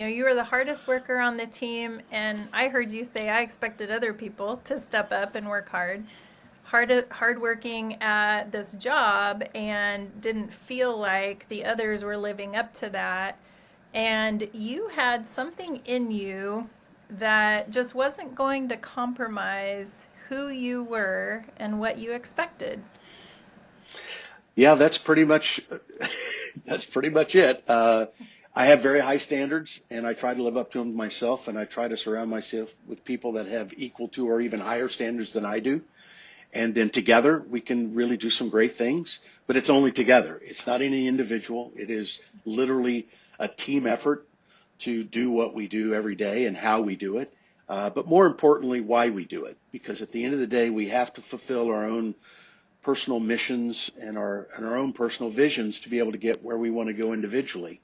You were the hardest worker on the team, and I heard you say I expected other people to step up and work hard. Hard working at this job and didn't feel like the others were living up to that. And you had something in you that just wasn't going to compromise who you were and what you expected. Yeah, that's pretty much that's pretty much it. I have very high standards, and I try to live up to them myself, and I try to surround myself with people that have equal to or even higher standards than I do. And then together we can really do some great things. But it's only together. It's not any individual. It is literally a team effort to do what we do every day and how we do it. But more importantly, why we do it. Because at the end of the day, we have to fulfill our own personal missions and our own personal visions to be able to get where we want to go individually.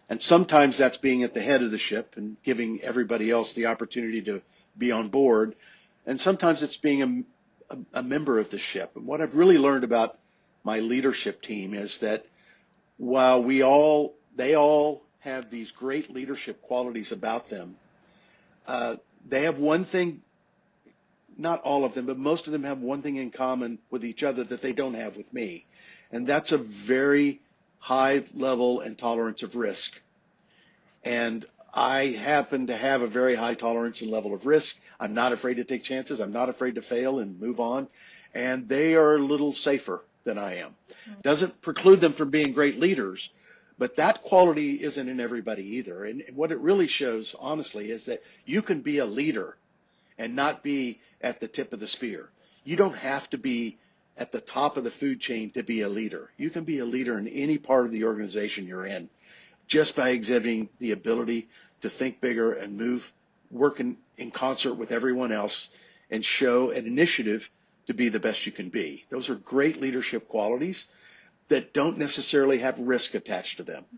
And sometimes that's being at the head of the ship and giving everybody else the opportunity to be on board. And sometimes it's being a member of the ship. And what I've really learned about my leadership team is that while they all have these great leadership qualities about them, uh, they have one thing, not all of them, but most of them have one thing in common with each other that they don't have with me. And that's a very high level and tolerance of risk. And I happen to have a very high tolerance and level of risk. I'm not afraid to take chances. I'm not afraid to fail and move on. And they are a little safer than I am. Doesn't preclude them from being great leaders, but that quality isn't in everybody either. And what it really shows, honestly, is that you can be a leader and not be at the tip of the spear. You don't have to be at the top of the food chain to be a leader. You can be a leader in any part of the organization you're in just by exhibiting the ability to think bigger and move, work in concert with everyone else and show an initiative to be the best you can be. Those are great leadership qualities that don't necessarily have risk attached to them.